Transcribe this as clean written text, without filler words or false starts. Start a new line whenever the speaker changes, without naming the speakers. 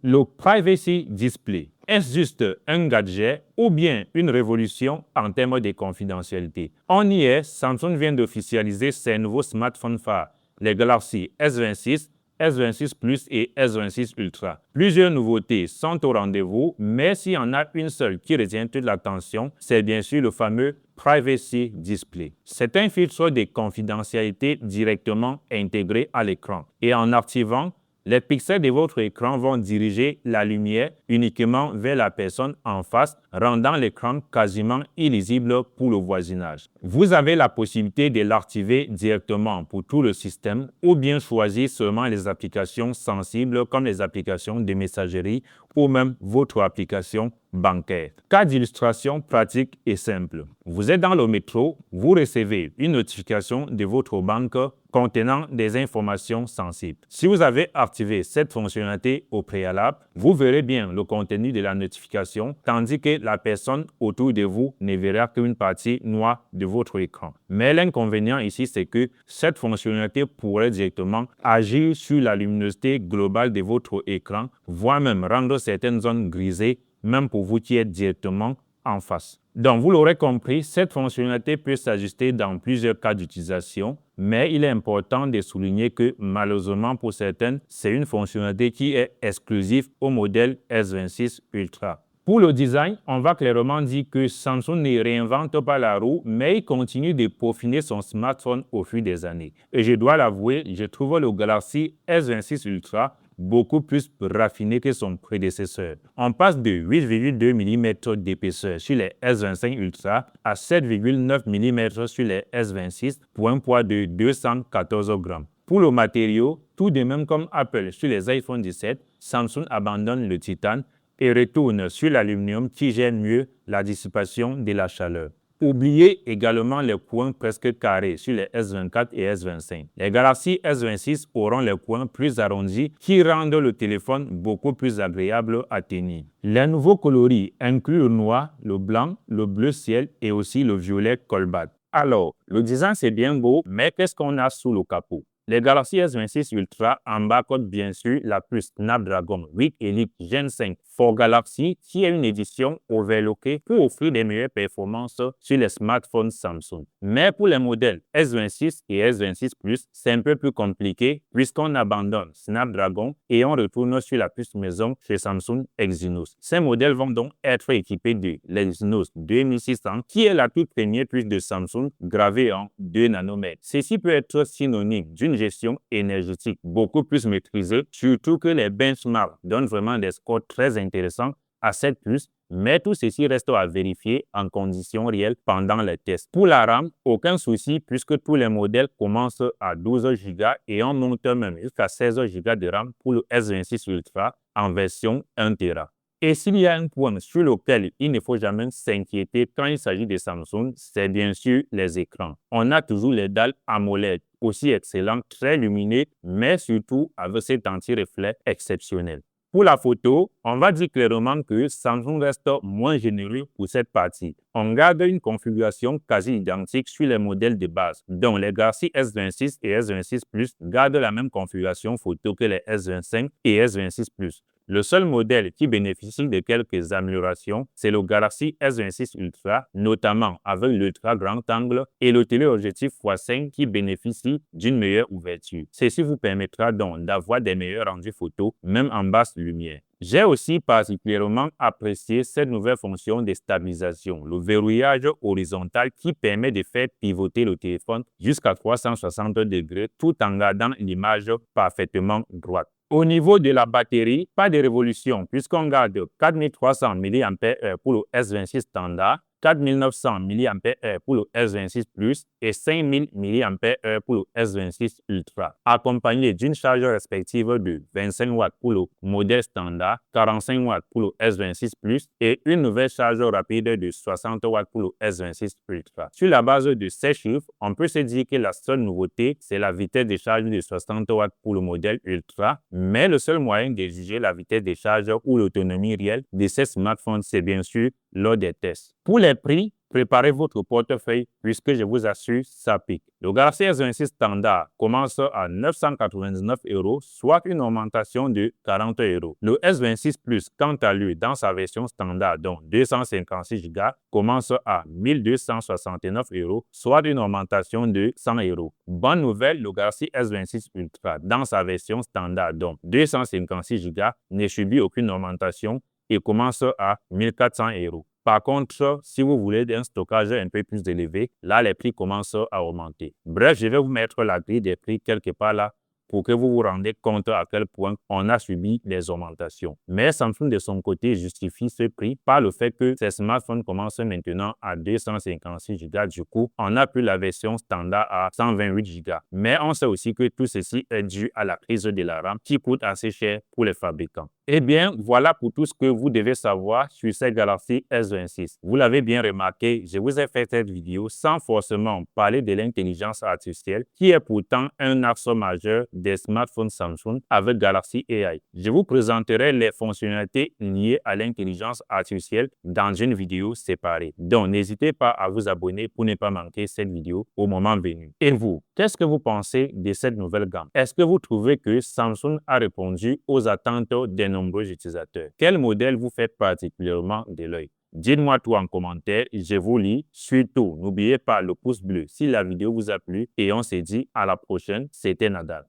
Le Privacy Display, est-ce juste un gadget ou bien une révolution en termes de confidentialité? On y est, Samsung vient d'officialiser ses nouveaux smartphones phares, les Galaxy S26, S26 Plus et S26 Ultra. Plusieurs nouveautés sont au rendez-vous, mais s'il y en a une seule qui retient toute l'attention, c'est bien sûr le fameux Privacy Display. C'est un filtre de confidentialité directement intégré à l'écran et en activant, les pixels de votre écran vont diriger la lumière uniquement vers la personne en face, rendant l'écran quasiment illisible pour le voisinage. Vous avez la possibilité de l'activer directement pour tout le système ou bien choisir seulement les applications sensibles comme les applications de messagerie ou même votre application bancaire. Cas d'illustration pratique et simple. Vous êtes dans le métro, vous recevez une notification de votre banque contenant des informations sensibles. Si vous avez activé cette fonctionnalité au préalable, vous verrez bien le contenu de la notification, tandis que la personne autour de vous ne verra qu'une partie noire de votre écran. Mais l'inconvénient ici, c'est que cette fonctionnalité pourrait directement agir sur la luminosité globale de votre écran, voire même rendre certaines zones grisées, même pour vous qui êtes directement en face. Donc, vous l'aurez compris, cette fonctionnalité peut s'ajuster dans plusieurs cas d'utilisation, mais il est important de souligner que malheureusement pour certaines, c'est une fonctionnalité qui est exclusive au modèle S26 Ultra. Pour le design, on va clairement dire que Samsung ne réinvente pas la roue, mais il continue de peaufiner son smartphone au fil des années. Et je dois l'avouer, je trouve le Galaxy S26 Ultra beaucoup plus raffiné que son prédécesseur. On passe de 8,2 mm d'épaisseur sur les S25 Ultra à 7,9 mm sur les S26 pour un poids de 214 grammes. Pour le matériau, tout de même comme Apple sur les iPhone 17, Samsung abandonne le titane et retourne sur l'aluminium qui gère mieux la dissipation de la chaleur. Oubliez également les coins presque carrés sur les S24 et S25. Les Galaxy S26 auront les coins plus arrondis qui rendent le téléphone beaucoup plus agréable à tenir. Les nouveaux coloris incluent le noir, le blanc, le bleu ciel et aussi le violet cobalt. Alors, le design c'est bien beau, mais qu'est-ce qu'on a sous le capot? Les Galaxy S26 Ultra embarquent bien sûr la puce Snapdragon 8 Elite Gen 5 for Galaxy qui est une édition overclockée pour offrir les meilleures performances sur les smartphones Samsung. Mais pour les modèles S26 et S26 Plus, c'est un peu plus compliqué puisqu'on abandonne Snapdragon et on retourne sur la puce maison chez Samsung Exynos. Ces modèles vont donc être équipés de l'Exynos 2600 qui est la toute première puce de Samsung gravée en 2 nanomètres. Ceci peut être synonyme d'une gestion énergétique beaucoup plus maîtrisée, surtout que les benchmarks donnent vraiment des scores très intéressants à cette puce, mais tout ceci reste à vérifier en conditions réelles pendant les tests. Pour la RAM, aucun souci puisque tous les modèles commencent à 12 Go et on monte même jusqu'à 16 Go de RAM pour le S26 Ultra en version 1 Tera. Et s'il y a un point sur lequel il ne faut jamais s'inquiéter quand il s'agit de Samsung, c'est bien sûr les écrans. On a toujours les dalles AMOLED, aussi excellents, très lumineux, mais surtout avec cet anti-reflet exceptionnel. Pour la photo, on va dire clairement que Samsung reste moins généreux pour cette partie. On garde une configuration quasi identique sur les modèles de base, dont les Galaxy S26 et S26 Plus gardent la même configuration photo que les S25 et S26 Plus. Le seul modèle qui bénéficie de quelques améliorations, c'est le Galaxy S26 Ultra, notamment avec l'ultra grand angle et le téléobjectif x5 qui bénéficie d'une meilleure ouverture. Ceci vous permettra donc d'avoir des meilleurs rendus photos, même en basse lumière. J'ai aussi particulièrement apprécié cette nouvelle fonction de stabilisation, le verrouillage horizontal qui permet de faire pivoter le téléphone jusqu'à 360 degrés tout en gardant l'image parfaitement droite. Au niveau de la batterie, pas de révolution puisqu'on garde 4300 mAh pour le S26 standard, 4900 mAh pour le S26 Plus et 5000 mAh pour le S26 Ultra, accompagné d'une charge respective de 25 watts pour le modèle standard, 45 watts pour le S26 Plus et une nouvelle charge rapide de 60 watts pour le S26 Ultra. Sur la base de ces chiffres, on peut se dire que la seule nouveauté, c'est la vitesse de charge de 60 watts pour le modèle Ultra, mais le seul moyen de juger la vitesse de charge ou l'autonomie réelle de ces smartphones, c'est bien sûr lors des tests. Pour les prix, préparez votre portefeuille puisque je vous assure, ça pique. Le Galaxy S26 standard commence à 999 €, soit une augmentation de 40 €. Le S26 Plus, quant à lui, dans sa version standard, donc 256 Go, commence à 1269 €, soit une augmentation de 100 €. Bonne nouvelle, le Galaxy S26 Ultra, dans sa version standard, donc 256 Go, ne subit aucune augmentation et commence à 1400 €. Par contre, si vous voulez un stockage un peu plus élevé, là, les prix commencent à augmenter. Bref, je vais vous mettre la grille des prix quelque part là pour que vous vous rendiez compte à quel point on a subi les augmentations. Mais Samsung, de son côté, justifie ce prix par le fait que ces smartphones commencent maintenant à 256 Go. Du coup, on n'a plus la version standard à 128 Go. Mais on sait aussi que tout ceci est dû à la crise de la RAM qui coûte assez cher pour les fabricants. Eh bien, voilà pour tout ce que vous devez savoir sur cette Galaxy S26. Vous l'avez bien remarqué, je vous ai fait cette vidéo sans forcément parler de l'intelligence artificielle qui est pourtant un axe majeur des smartphones Samsung avec Galaxy AI. Je vous présenterai les fonctionnalités liées à l'intelligence artificielle dans une vidéo séparée. Donc, n'hésitez pas à vous abonner pour ne pas manquer cette vidéo au moment venu. Et vous, qu'est-ce que vous pensez de cette nouvelle gamme? Est-ce que vous trouvez que Samsung a répondu aux attentes des nombreux utilisateurs? Quel modèle vous fait particulièrement de l'œil? Dites-moi tout en commentaire, je vous lis. Surtout, n'oubliez pas le pouce bleu si la vidéo vous a plu et on se dit à la prochaine. C'était Nadal.